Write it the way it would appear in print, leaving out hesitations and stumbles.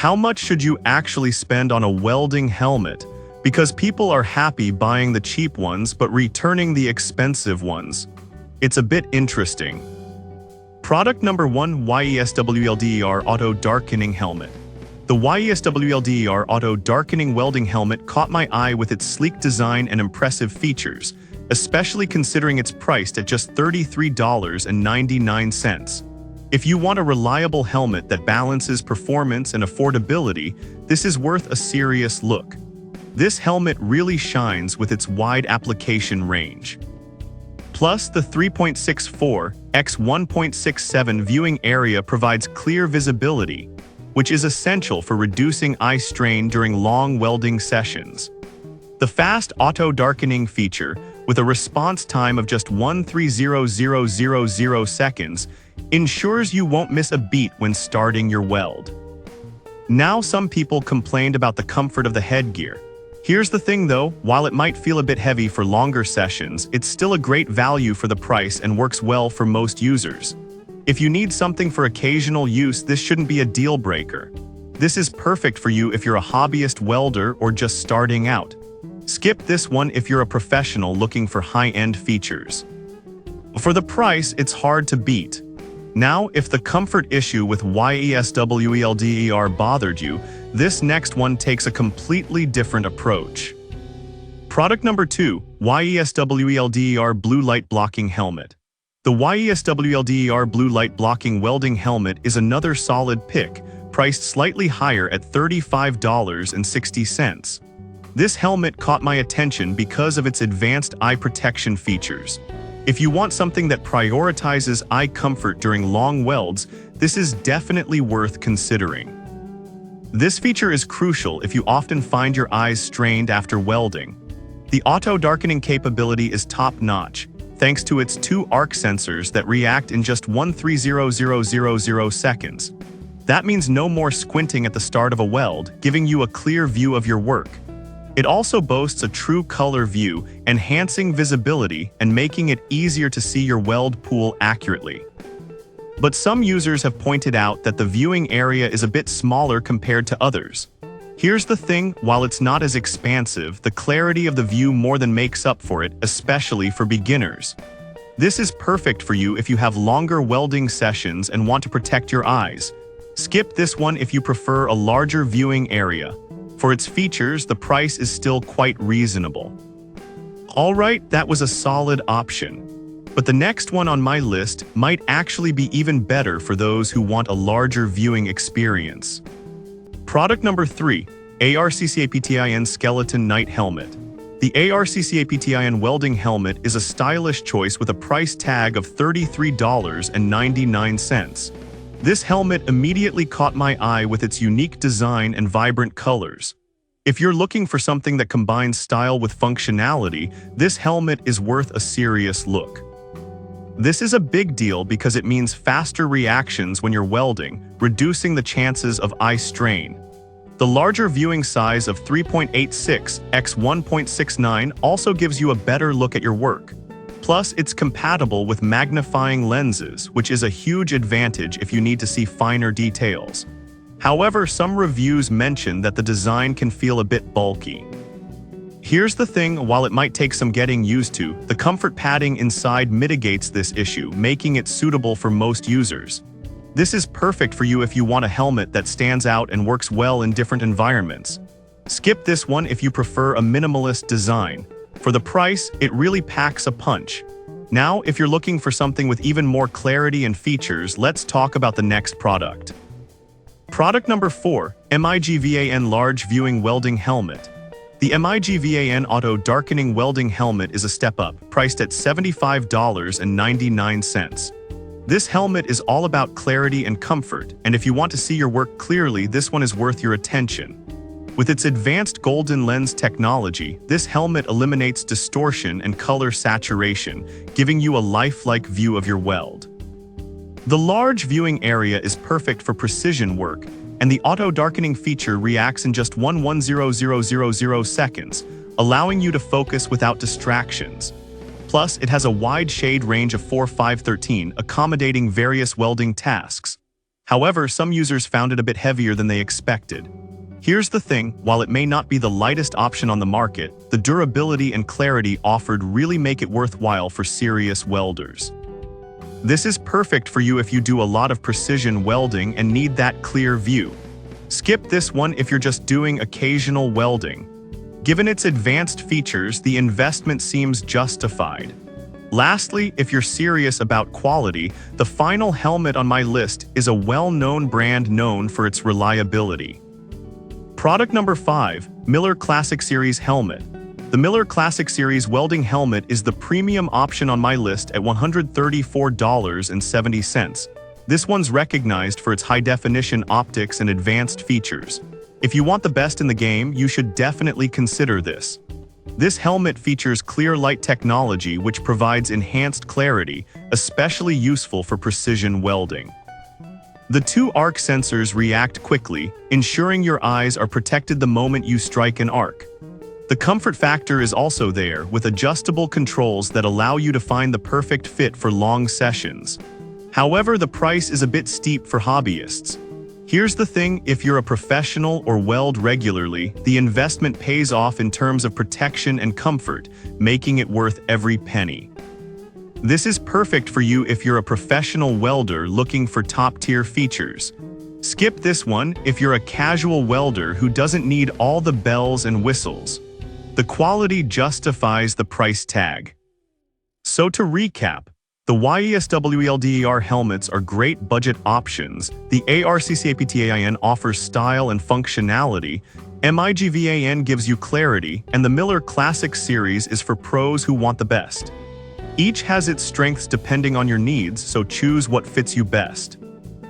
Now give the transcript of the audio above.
how much should you actually spend on a welding helmet? Because people are happy buying the cheap ones but returning the expensive ones. It's a bit interesting. Product number 1, YESWLDER Auto Darkening Helmet. The YESWLDER Auto Darkening Welding Helmet caught my eye with its sleek design and impressive features, especially considering it's priced at just $33.99. If you want a reliable helmet that balances performance and affordability, this is worth a serious look. This helmet really shines with its wide application range. Plus, the 3.64 x 1.67 viewing area provides clear visibility, which is essential for reducing eye strain during long welding sessions. The fast auto darkening feature, with a response time of just 130,000 seconds, ensures you won't miss a beat when starting your weld. Now, some people complained about the comfort of the headgear. Here's the thing though, while it might feel a bit heavy for longer sessions, it's still a great value for the price and works well for most users. If you need something for occasional use, this shouldn't be a deal breaker. This is perfect for you if you're a hobbyist welder or just starting out. Skip this one if you're a professional looking for high-end features. For the price, it's hard to beat. Now, if the comfort issue with YESWLDER bothered you, this next one takes a completely different approach. Product number 2, YESWLDER Blue Light Blocking Helmet. The YESWLDER Blue Light Blocking Welding Helmet is another solid pick, priced slightly higher at $35.60. This helmet caught my attention because of its advanced eye protection features. If you want something that prioritizes eye comfort during long welds, this is definitely worth considering. This feature is crucial if you often find your eyes strained after welding. The auto darkening capability is top-notch, thanks to its 2 arc sensors that react in just 130,000 seconds. That means no more squinting at the start of a weld, giving you a clear view of your work. It also boasts a true color view, enhancing visibility and making it easier to see your weld pool accurately. But some users have pointed out that the viewing area is a bit smaller compared to others. Here's the thing, while it's not as expansive, the clarity of the view more than makes up for it, especially for beginners. This is perfect for you if you have longer welding sessions and want to protect your eyes. Skip this one if you prefer a larger viewing area. For its features, the price is still quite reasonable. Alright, that was a solid option. But the next one on my list might actually be even better for those who want a larger viewing experience. Product number 3, ARCCAPTIN Skeleton Night Helmet. The ARCCAPTIN welding helmet is a stylish choice with a price tag of $33.99. This helmet immediately caught my eye with its unique design and vibrant colors. If you're looking for something that combines style with functionality, this helmet is worth a serious look. This is a big deal because it means faster reactions when you're welding, reducing the chances of eye strain. The larger viewing size of 3.86 x 1.69 also gives you a better look at your work. Plus, it's compatible with magnifying lenses, which is a huge advantage if you need to see finer details. However, some reviews mention that the design can feel a bit bulky. Here's the thing, while it might take some getting used to, the comfort padding inside mitigates this issue, making it suitable for most users. This is perfect for you if you want a helmet that stands out and works well in different environments. Skip this one if you prefer a minimalist design. For the price, it really packs a punch. Now, if you're looking for something with even more clarity and features, let's talk about the next product. Product number 4, MIGVAN Large Viewing Welding Helmet. The MIGVAN Auto Darkening Welding Helmet is a step up, priced at $75.99. This helmet is all about clarity and comfort, and if you want to see your work clearly, this one is worth your attention. With its advanced golden lens technology, this helmet eliminates distortion and color saturation, giving you a lifelike view of your weld. The large viewing area is perfect for precision work, and the auto darkening feature reacts in just 110,000 seconds, allowing you to focus without distractions. Plus, it has a wide shade range of 4-5-13, accommodating various welding tasks. However, some users found it a bit heavier than they expected. Here's the thing, while it may not be the lightest option on the market, the durability and clarity offered really make it worthwhile for serious welders. This is perfect for you if you do a lot of precision welding and need that clear view. Skip this one if you're just doing occasional welding. Given its advanced features, the investment seems justified. Lastly, if you're serious about quality, the final helmet on my list is a well-known brand known for its reliability. Product number 5, Miller Classic Series Helmet. The Miller Classic Series welding helmet is the premium option on my list at $134.70. This one's recognized for its high-definition optics and advanced features. If you want the best in the game, you should definitely consider this. This helmet features clear light technology which provides enhanced clarity, especially useful for precision welding. The two arc sensors react quickly, ensuring your eyes are protected the moment you strike an arc. The comfort factor is also there, with adjustable controls that allow you to find the perfect fit for long sessions. However, the price is a bit steep for hobbyists. Here's the thing, if you're a professional or weld regularly, the investment pays off in terms of protection and comfort, making it worth every penny. This is perfect for you if you're a professional welder looking for top-tier features. Skip this one if you're a casual welder who doesn't need all the bells and whistles. The quality justifies the price tag. So to recap, the YESWELDER helmets are great budget options, the ARCCAPTAIN offers style and functionality, MIGVAN gives you clarity, and the Miller Classic Series is for pros who want the best. Each has its strengths depending on your needs, so choose what fits you best.